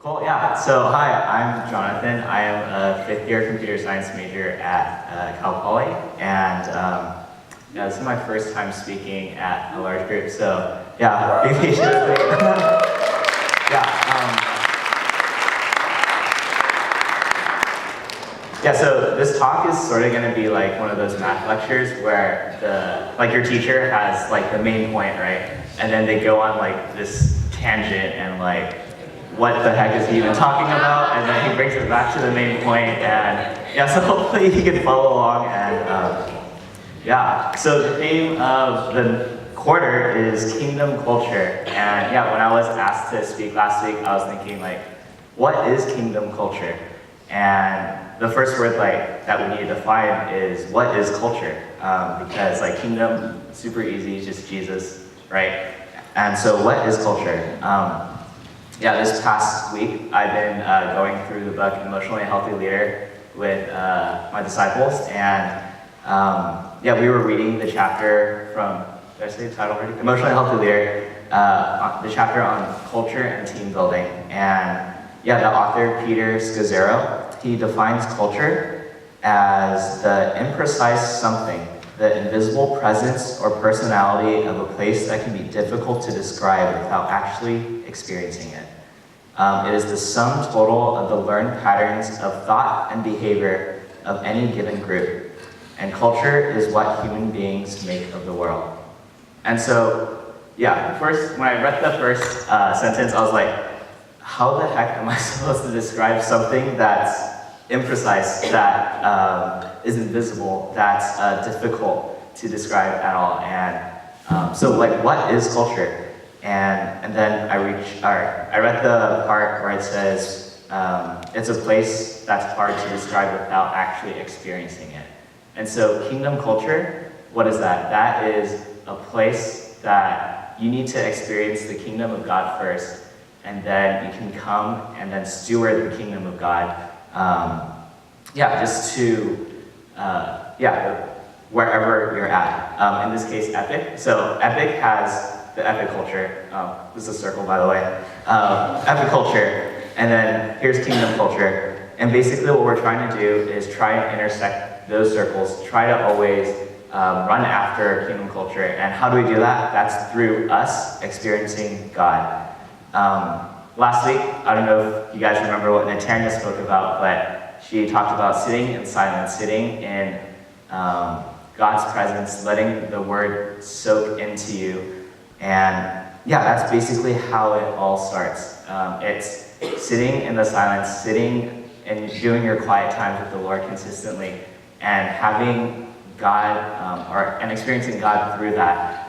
Cool, yeah. So, hi, I'm Jonathan. I am a fifth year computer science major at Cal Poly, and yeah, this is my first time speaking at a large group, so yeah, be patient with me. Yeah, so this talk is sort of going to be like one of those math lectures where your teacher has like the main point, right? And then they go on like this tangent and like, what the heck is he even talking about? And then he brings it back to the main point, and yeah, so hopefully you can follow along. And yeah, so the theme of the quarter is kingdom culture. And yeah, when I was asked to speak last week, I was thinking like, what is kingdom culture? And the first word like that we need to define is what is culture? Because like kingdom, super easy, just Jesus, right? And so what is culture? Yeah, this past week, I've been going through the book Emotionally Healthy Leader with my disciples, and yeah, we were reading the chapter from, did I say the title already? Emotionally Healthy Leader, the chapter on culture and team building. And yeah, the author, Peter Scazzaro, he defines culture as the imprecise something, the invisible presence or personality of a place that can be difficult to describe without actually experiencing it. It is the sum total of the learned patterns of thought and behavior of any given group. And culture is what human beings make of the world. And so, yeah, first, when I read the first sentence, I was like, how the heck am I supposed to describe something that's imprecise, that is invisible, that's difficult to describe at all? And so like, what is culture? And then I read the part where it says, it's a place that's hard to describe without actually experiencing it. And so kingdom culture, what is that? That is a place that you need to experience the kingdom of God first, and then you can come and then steward the kingdom of God. Just to, wherever you're at. In this case, Epic. So Epic has the epic culture. This is a circle, by the way. Epic culture, and then here's kingdom culture. And basically what we're trying to do is try and intersect those circles, try to always run after kingdom culture. And how do we do that? That's through us experiencing God. Last week, I don't know if you guys remember what Natanya spoke about, but she talked about sitting in silence, sitting in God's presence, letting the word soak into you. And yeah, that's basically how it all starts. It's sitting in the silence, sitting and doing your quiet times with the Lord consistently, and having God, and experiencing God through that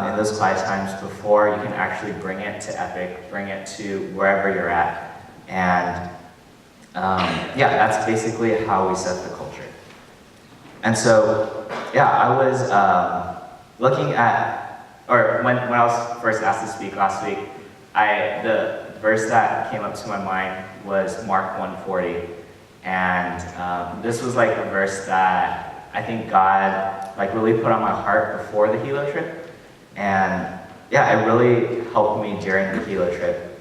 in those quiet times before you can actually bring it to Epic, bring it to wherever you're at. And that's basically how we set the culture. And so, yeah, I was looking at, or when I was first asked to speak last week, the verse that came up to my mind was Mark 1:40. And this was like a verse that I think God like really put on my heart before the Hilo trip. And yeah, it really helped me during the Hilo trip.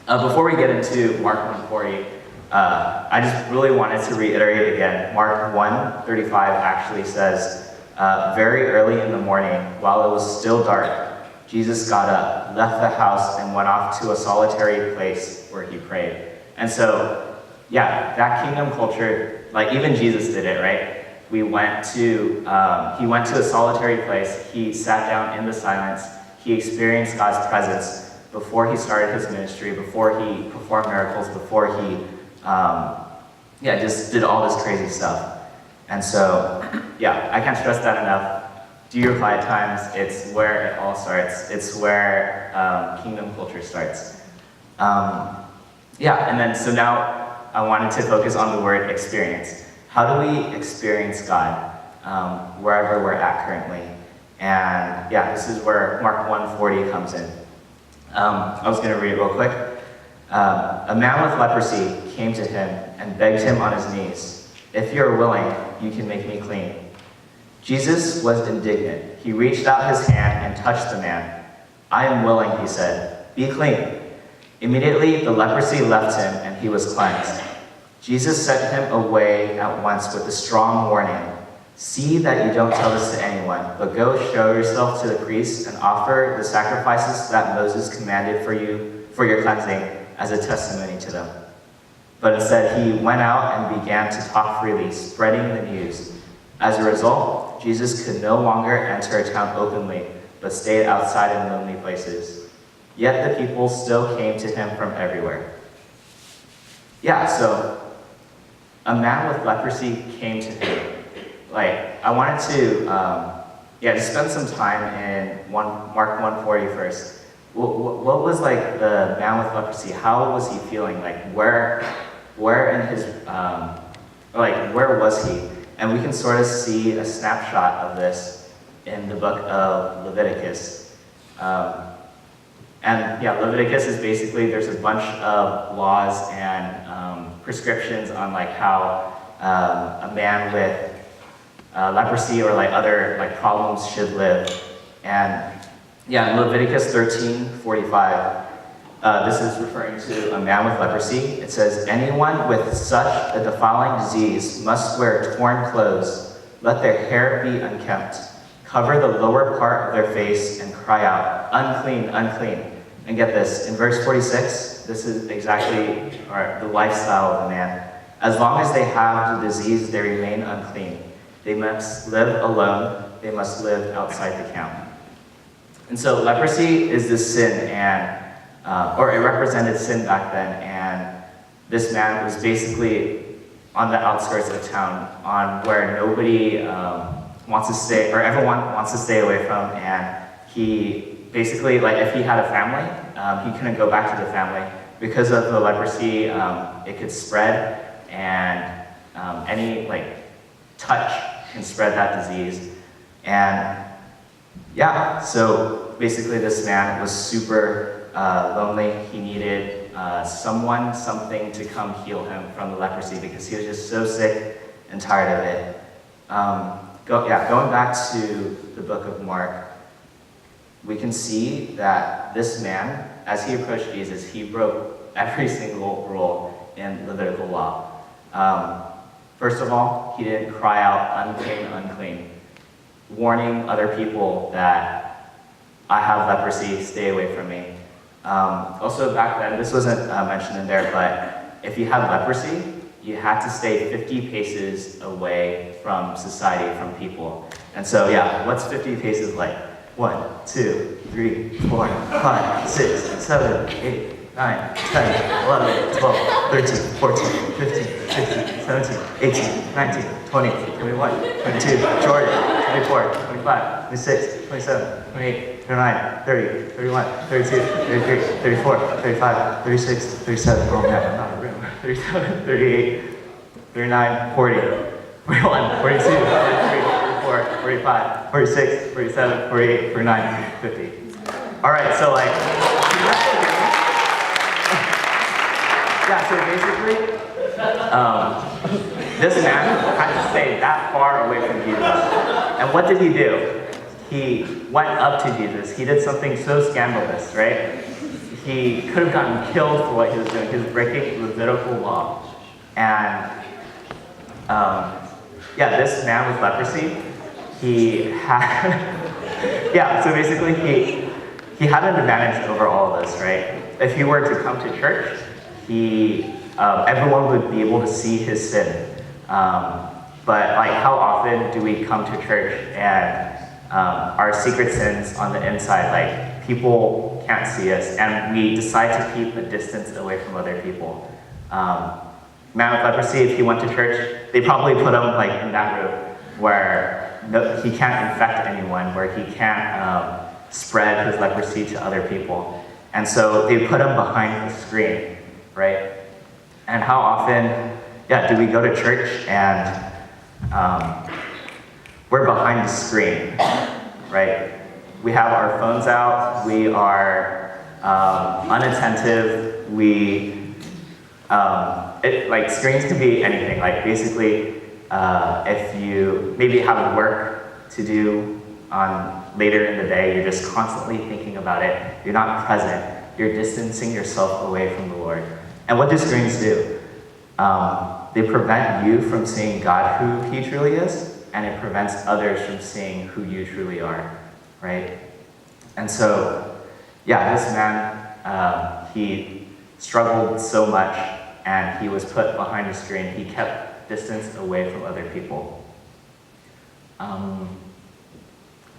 Before we get into Mark 1:40, I just really wanted to reiterate again, Mark 1:35 actually says, very early in the morning, while it was still dark, Jesus got up, left the house, and went off to a solitary place where he prayed. And so, yeah, that kingdom culture, like even Jesus did it, right? He went to a solitary place, he sat down in the silence, he experienced God's presence before he started his ministry, before he performed miracles, before he just did all this crazy stuff. And so, yeah, I can't stress that enough. Do your quiet times. It's where it all starts. It's where kingdom culture starts. And then so now I wanted to focus on the word experience. How do we experience God wherever we're at currently? And yeah, this is where Mark 1:40 comes in. I was going to read it real quick. A man with leprosy came to him and begged him on his knees, "If you're willing, you can make me clean." Jesus was indignant. He reached out his hand and touched the man. "I am willing," he said. "Be clean." Immediately the leprosy left him and he was cleansed. Jesus sent him away at once with a strong warning. See that you don't tell this to anyone, but go show yourself to the priests and offer the sacrifices that Moses commanded for your cleansing as a testimony to them. But instead he went out and began to talk freely, spreading the news. As a result, Jesus could no longer enter a town openly, but stayed outside in lonely places. Yet the people still came to him from everywhere. Yeah, so a man with leprosy came to him. I wanted to spend some time in Mark 1:40 first. What was the man with leprosy? How was he feeling? Where in his where was he? And we can sort of see a snapshot of this in the book of Leviticus. Leviticus is basically, there's a bunch of laws and prescriptions on how a man with leprosy or other problems should live. And in Leviticus 13:45, this is referring to a man with leprosy. It says, anyone with such a defiling disease must wear torn clothes, let their hair be unkempt, cover the lower part of their face, and cry out, unclean, unclean. And get this, in verse 46, this is exactly the lifestyle of the man. As long as they have the disease, they remain unclean. They must live alone. They must live outside the camp. And so leprosy is this sin, or it represented sin back then, and this man was basically on the outskirts of town, on where nobody wants to stay, or everyone wants to stay away from, and he basically, if he had a family, he couldn't go back to the family. Because of the leprosy, it could spread, and any touch can spread that disease. And so basically this man was super lonely. He needed something to come heal him from the leprosy because he was just so sick and tired of it. Going back to the book of Mark, we can see that this man, as he approached Jesus, he broke every single rule in Levitical law. First of all, he didn't cry out, unclean, unclean, warning other people that I have leprosy, stay away from me. Also back then, this wasn't mentioned in there, but if you had leprosy, you had to stay 50 paces away from society, from people. And so what's 50 paces like? 1, 2, 3, 4, 5, 6, 7, 8, 9, 10, 11, 12, 13, 14, 15, 16, 17, 18, 19, 20, 21, 22, Jordan, 24, 25, 26, 27, 28, 29, 30, 31, 32, 33, 34, 35, 36, 37, oh man, I'm not a room, 37, 38, 39, 40, 41, 42, 43, 44, 45, 46, 47, 48, 49, 50. All right, so so basically, this man had to stay that far away from Jesus. And what did he do? He went up to Jesus. He did something so scandalous, right? He could have gotten killed for what he was doing. He was breaking Levitical law. And this man with leprosy, he had, so basically he had an advantage over all of us, right? If he were to come to church, everyone would be able to see his sin. But how often do we come to church and our secret sins on the inside, people can't see us, and we decide to keep a distance away from other people. Man with leprosy, if he went to church, they probably put him in that room where he can't infect anyone, where he can't spread his leprosy to other people. And so they put him behind the screen, right? And how often, do we go to church and we're behind the screen, right? We have our phones out, we are unattentive, screens can be anything. Basically, if you maybe have work to do later in the day, you're just constantly thinking about it, you're not present, you're distancing yourself away from the Lord. And what do screens do? They prevent you from seeing God who he truly is, and it prevents others from seeing who you truly are, right? And so, yeah, this man, he struggled so much, and he was put behind a screen. He kept distance away from other people.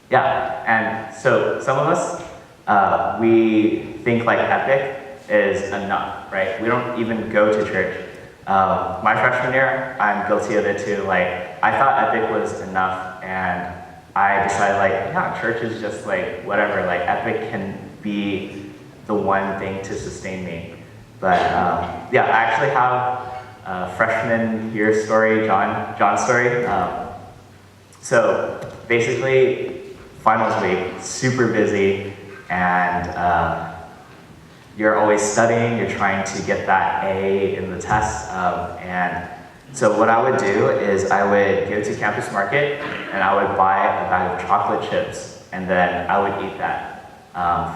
Yeah, and so some of us, we think like Epic is enough, right? We don't even go to church. My freshman year, I'm guilty of it too. Like, I thought Epic was enough, and I decided like, yeah, church is just like whatever. Like, Epic can be the one thing to sustain me. But yeah, I actually have a freshman year story, John's story. So basically, finals week, super busy, and you're always studying, you're trying to get that A in the test, and so what I would do is I would go to Campus Market, and I would buy a bag of chocolate chips, and then I would eat that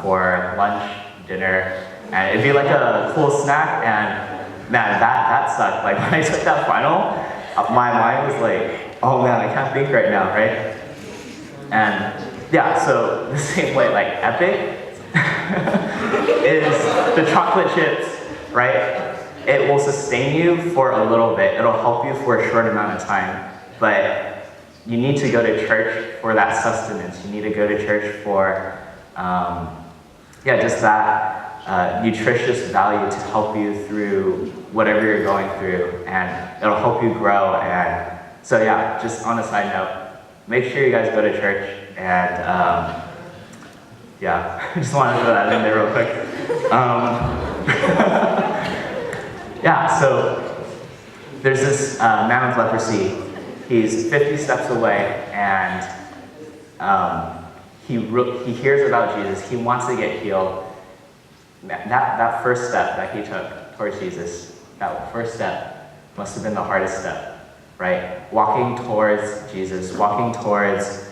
for lunch, dinner, and it'd be like a cool snack, and man, that sucked. Like, when I took that final, my mind was like, oh man, I can't think right now, right? And yeah, so the same way, like Epic is the chocolate chips, right? It will sustain you for a little bit. It'll help you for a short amount of time, but you need to go to church for that sustenance. You need to go to church for, yeah, just that nutritious value to help you through whatever you're going through, and it'll help you grow. And so yeah, just on a side note, make sure you guys go to church, and yeah, I just wanted to throw that in there real quick. Yeah, so there's this man with leprosy. He's 50 steps away, and he hears about Jesus. He wants to get healed. That first step that he took towards Jesus, that first step must have been the hardest step, right? Walking towards Jesus, walking towards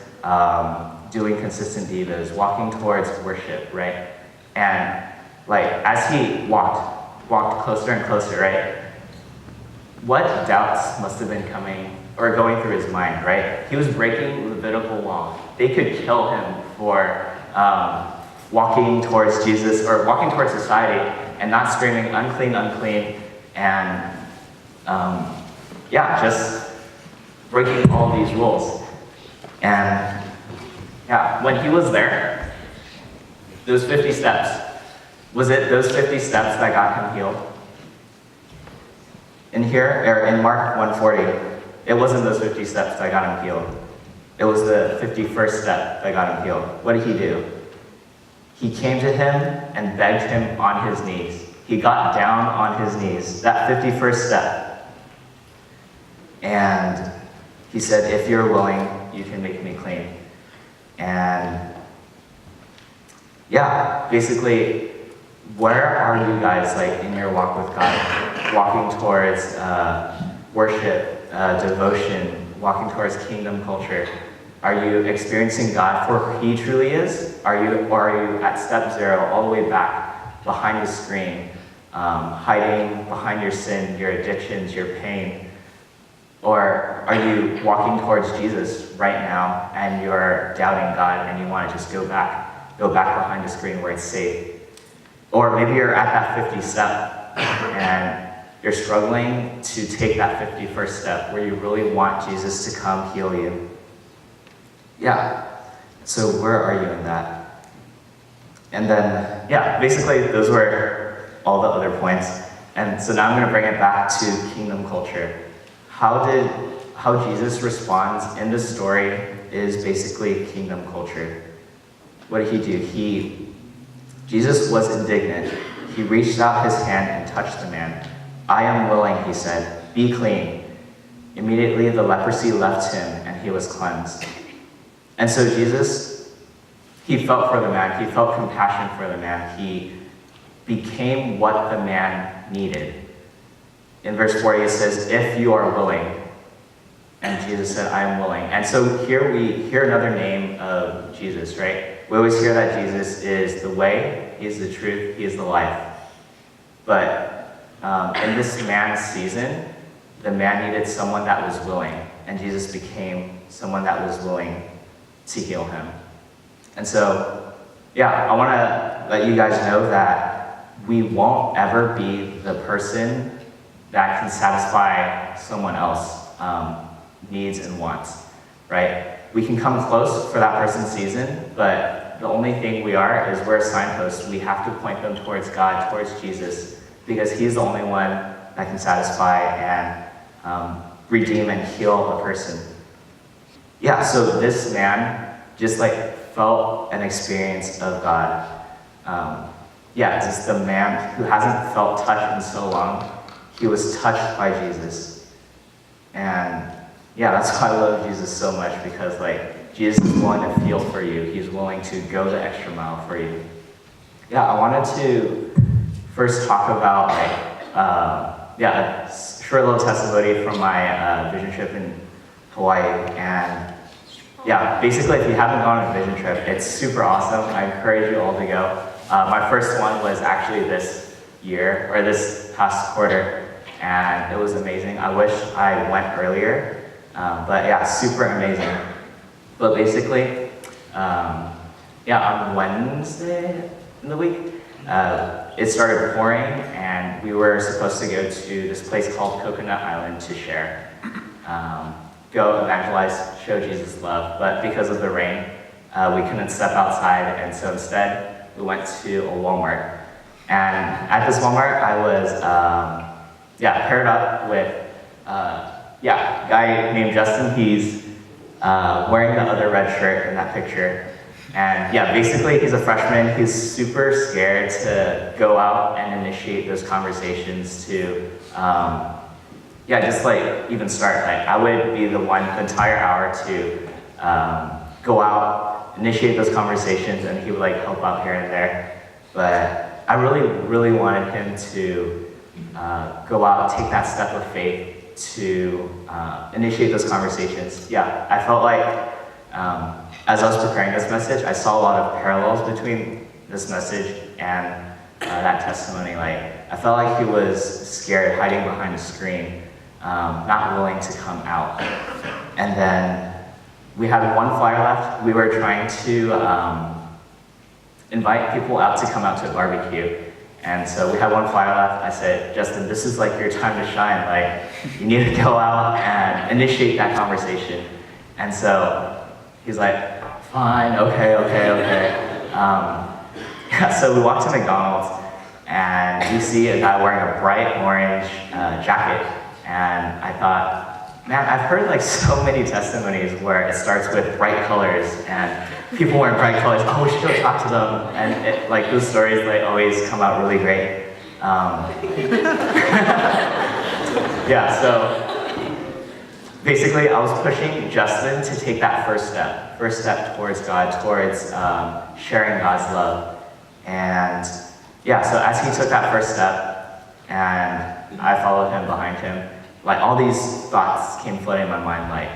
doing consistent devas, walking towards worship, right? And like, as he walked closer and closer, right? What doubts must have been coming or going through his mind, right? He was breaking Levitical law. They could kill him for walking towards Jesus or walking towards society and not screaming unclean, unclean, and yeah, just breaking all these rules. And yeah, when he was there, those 50 steps, was it those 50 steps that got him healed? In here, or in Mark 1:40, it wasn't those 50 steps that got him healed. It was the 51st step that got him healed. What did he do? He came to him and begged him on his knees. He got down on his knees, that 51st step. And he said, if you're willing, you can make me clean. And yeah, basically, where are you guys like in your walk with God? Walking towards worship, devotion, walking towards kingdom culture. Are you experiencing God for who he truly is? Or are you at step 0, all the way back, behind the screen, hiding behind your sin, your addictions, your pain? Or are you walking towards Jesus right now and you're doubting God and you want to just go back behind the screen where it's safe? Or maybe you're at that 50 step and you're struggling to take that 51st step where you really want Jesus to come heal you. Yeah, so where are you in that? And then, yeah, basically those were all the other points. And so now I'm going to bring it back to kingdom culture. How Jesus responds in the story is basically kingdom culture. What did he do? Jesus was indignant. He reached out his hand and touched the man. I am willing, he said, be clean. Immediately the leprosy left him and he was cleansed. And so Jesus, he felt for the man. He felt compassion for the man. He became what the man needed. In verse 40 it says, if you are willing. And Jesus said, I am willing. And so here we hear another name of Jesus, right? We always hear that Jesus is the way, he is the truth, he is the life. But in this man's season, the man needed someone that was willing, and Jesus became someone that was willing to heal him. And so, yeah, I want to let you guys know that we won't ever be the person that can satisfy someone else's needs and wants, right? We can come close for that person's season, but the only thing we are is we're a signpost. We have to point them towards God, towards Jesus, because he's the only one that can satisfy and redeem and heal a person. Yeah, so this man just like felt an experience of God. Just the man who hasn't felt touch in so long, he was touched by Jesus. And yeah, that's why I love Jesus so much, because like Jesus is willing to feel for you. He's willing to go the extra mile for you. Yeah, I wanted to first talk about a short little testimony from my vision trip in Hawaii. And yeah, basically if you haven't gone on a vision trip, it's super awesome. I encourage you all to go. My first one was actually this year, or this past quarter, and it was amazing. I wish I went earlier, but yeah, super amazing. But basically, on Wednesday in the week, it started pouring, and we were supposed to go to this place called Coconut Island to share. Go evangelize, show Jesus love, but because of the rain, we couldn't step outside, and so instead, we went to a Walmart. And at this Walmart, I was paired up with a guy named Justin. He's wearing the other red shirt in that picture. And yeah, basically he's a freshman. He's super scared to go out and initiate those conversations to, just like even start. Like I would be the one the entire hour to go out, initiate those conversations, and he would like help out here and there. But I really, really wanted him to go out, take that step of faith to initiate those conversations. Yeah, I felt like as I was preparing this message, I saw a lot of parallels between this message and that testimony. Like I felt like he was scared, hiding behind a screen, not willing to come out. And then we had one flyer left. We were trying to invite people out to come out to a barbecue. And so we had one flyer left. I said, Justin, this is like your time to shine. Like, you need to go out and initiate that conversation. And so he's like, fine, okay. So we walked to McDonald's, and we see a guy wearing a bright orange jacket. And I thought, man, I've heard like so many testimonies where it starts with bright colors and people wearing bright colors. Oh, we should go talk to them. And like those stories, like always come out really great. So basically I was pushing Justin to take that first step towards God, towards sharing God's love. And yeah, so as he took that first step and I followed him behind him, like all these thoughts came flooding in my mind, like,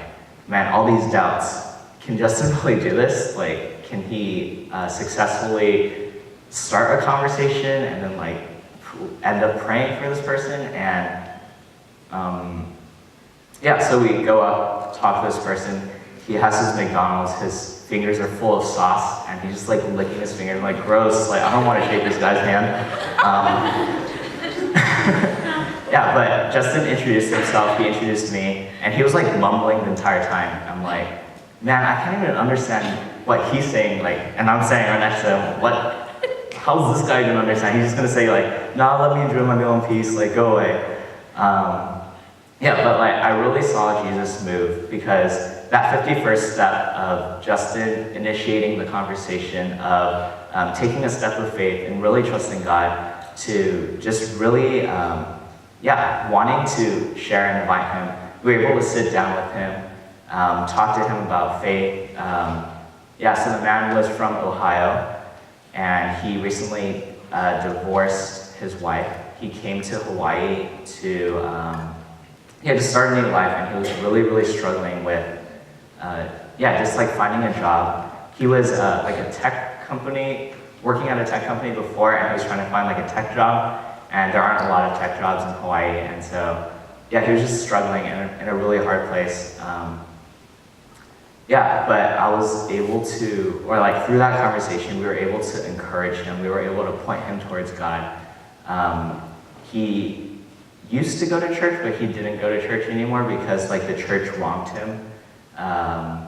man, all these doubts, can Justin really do this? Like, can he successfully start a conversation and then like end up praying for this person? And so we go up, talk to this person. He has his McDonald's, his fingers are full of sauce, and he's just like licking his fingers, like gross, like I don't want to shake this guy's hand. But Justin introduced himself, he introduced me, and he was like mumbling the entire time. I'm like, man, I can't even understand what he's saying, like, and I'm saying right next to him, how's this guy gonna understand? He's just gonna say like, nah, let me enjoy my meal in peace, like, go away. But like, I really saw Jesus move, because that 51st step of Justin initiating the conversation, of taking a step of faith and really trusting God to just really, wanting to share and invite him. We were able to sit down with him, talk to him about faith. So the man was from Ohio, and he recently divorced his wife. He came to Hawaii to start a new life, and he was really, really struggling with, just like finding a job, he was like a tech company, working at a tech company before, and he was trying to find like a tech job, and there aren't a lot of tech jobs in Hawaii, and so yeah, he was just struggling in a really hard place. Yeah, but I was able to, or like through that conversation, we were able to encourage him. We were able to point him towards God. He used to go to church, but he didn't go to church anymore because like the church wronged him a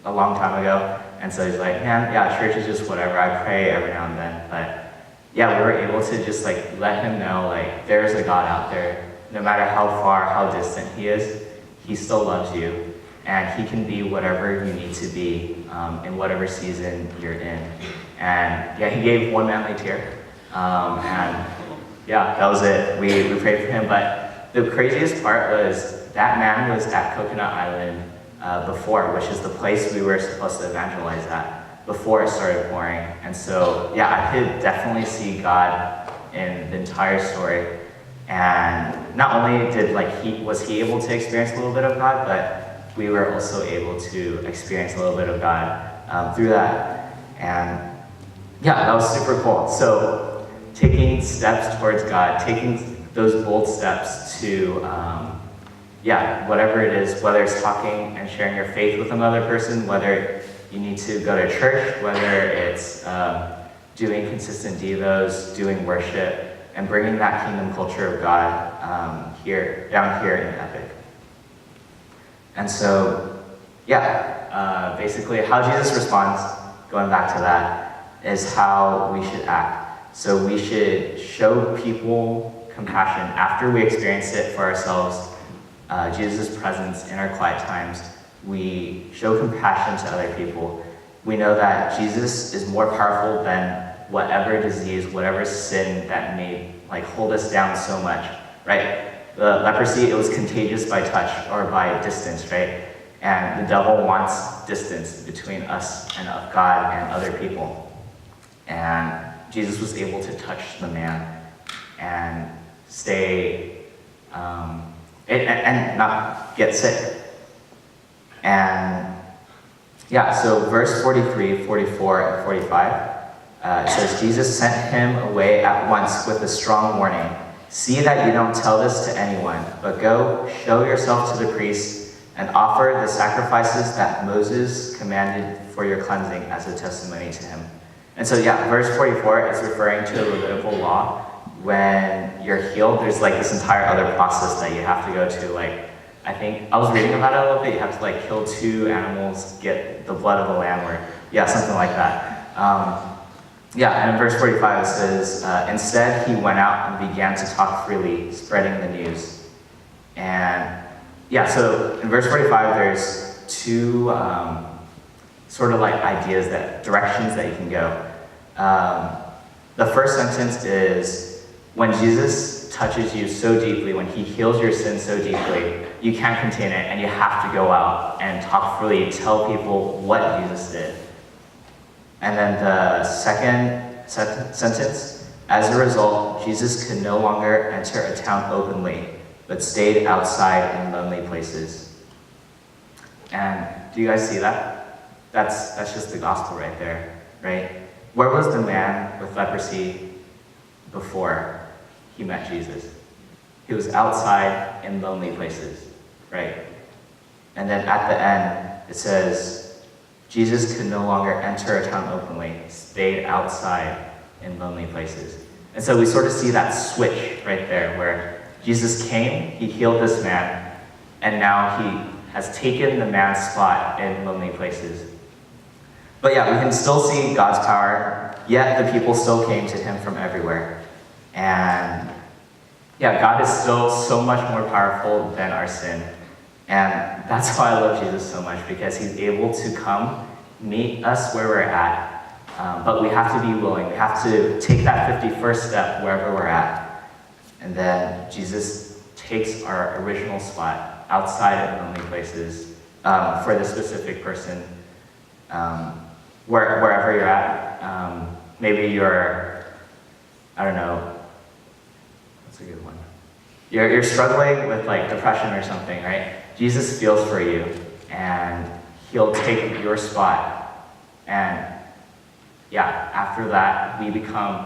long time ago. And so he's like, man, yeah, church is just whatever. I pray every now and then. But yeah, we were able to just like let him know like there's a God out there. No matter how far, how distant he is, he still loves you. And he can be whatever you need to be in whatever season you're in. And yeah, he gave one manly tear. And yeah, that was it. We prayed for him. But the craziest part was that man was at Coconut Island before, which is the place we were supposed to evangelize at before it started pouring. And so yeah, I could definitely see God in the entire story. And not only did was he able to experience a little bit of God, but we were also able to experience a little bit of God through that. And yeah, that was super cool. So taking steps towards God, taking those bold steps to, whatever it is, whether it's talking and sharing your faith with another person, whether you need to go to church, whether it's doing consistent devos, doing worship, and bringing that kingdom culture of God down here in Epic. And so, basically how Jesus responds, going back to that, is how we should act. So we should show people compassion after we experience it for ourselves, Jesus' presence in our quiet times. We show compassion to other people. We know that Jesus is more powerful than whatever disease, whatever sin that may hold us down so much, right? The leprosy, it was contagious by touch or by distance, right? And the devil wants distance between us and God and other people. And Jesus was able to touch the man and stay, and not get sick. And so verse 43, 44, and 45, it says, Jesus sent him away at once with a strong warning. See that you don't tell this to anyone, but go, show yourself to the priests, and offer the sacrifices that Moses commanded for your cleansing as a testimony to him. And so verse 44 is referring to the Levitical law. When you're healed, there's this entire other process that you have to go to. I think, I was reading about it a little bit, you have to kill 2 animals, get the blood of the lamb, or something like that. And in verse 45 it says, instead he went out and began to talk freely, spreading the news. And so in verse 45 there's 2 ideas, directions that you can go. The first sentence is, when Jesus touches you so deeply, when he heals your sin so deeply, you can't contain it, and you have to go out and talk freely, tell people what Jesus did. And then the second sentence, as a result, Jesus could no longer enter a town openly, but stayed outside in lonely places. And do you guys see that? That's just the gospel right there, right? Where was the man with leprosy before he met Jesus? He was outside in lonely places, right? And then at the end, it says, Jesus could no longer enter a town openly, stayed outside in lonely places. And so we sort of see that switch right there, where Jesus came, he healed this man, and now he has taken the man's spot in lonely places. But we can still see God's power, yet the people still came to him from everywhere. And God is still so much more powerful than our sin. And that's why I love Jesus so much, because he's able to come, meet us where we're at, but we have to be willing. We have to take that 51st step wherever we're at. And then Jesus takes our original spot outside of lonely places for the specific person, wherever you're at. Maybe you're, I don't know, what's a good one? You're struggling with depression or something, right? Jesus feels for you, and he'll take your spot And yeah, after that, we become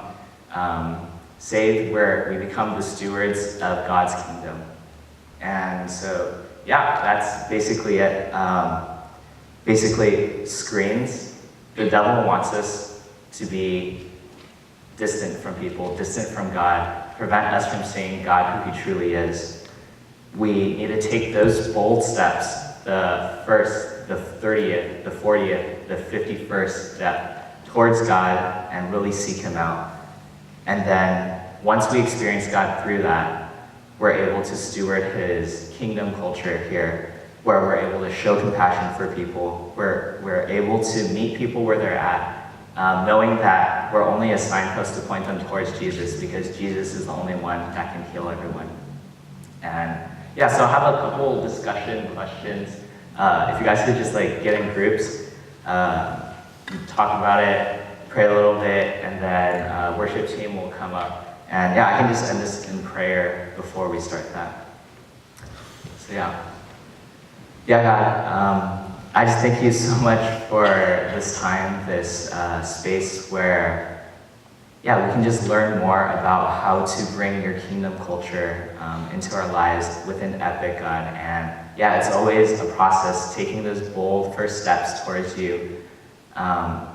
saved, where we become the stewards of God's kingdom. And so, yeah, that's basically it. Basically, screens. The devil wants us to be distant from people, distant from God, prevent us from seeing God who he truly is. We need to take those bold steps, the first, the 30th, the 40th, the 51st step towards God, and really seek him out. And then once we experience God through that, we're able to steward his kingdom culture here, where we're able to show compassion for people, where we're able to meet people where they're at, knowing that we're only a signpost to point them towards Jesus, because Jesus is the only one that can heal everyone. And yeah, so I'll have a couple discussion questions. If you guys could just get in groups, talk about it, pray a little bit, and then worship team will come up. And yeah, I can just end this in prayer before we start that. So yeah. Yeah, God, I just thank you so much for this time, this space where, yeah, we can just learn more about how to bring your kingdom culture into our lives within Epic, God. And yeah, it's always a process, taking those bold first steps towards you.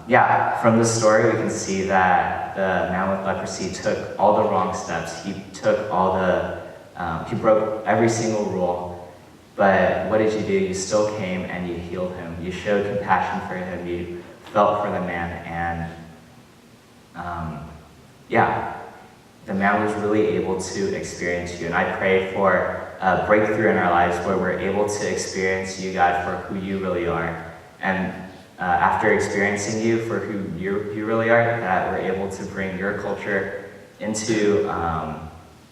Yeah, from the story, we can see that the man with leprosy took all the wrong steps. He took all he broke every single rule. But what did you do? You still came and you healed him. You showed compassion for him. You felt for the man. And yeah, the man was really able to experience you. And I pray for a breakthrough in our lives where we're able to experience you, God, for who you really are. And after experiencing you for who you really are, that we're able to bring your culture into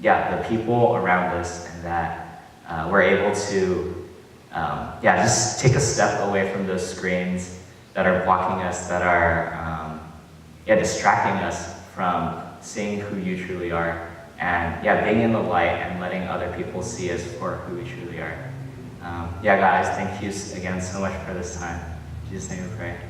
the people around us, and that we're able to just take a step away from those screens that are blocking us, that are distracting us from seeing who you truly are, and being in the light and letting other people see us for who we truly are. Guys, thank you again so much for this time. In Jesus' name we pray.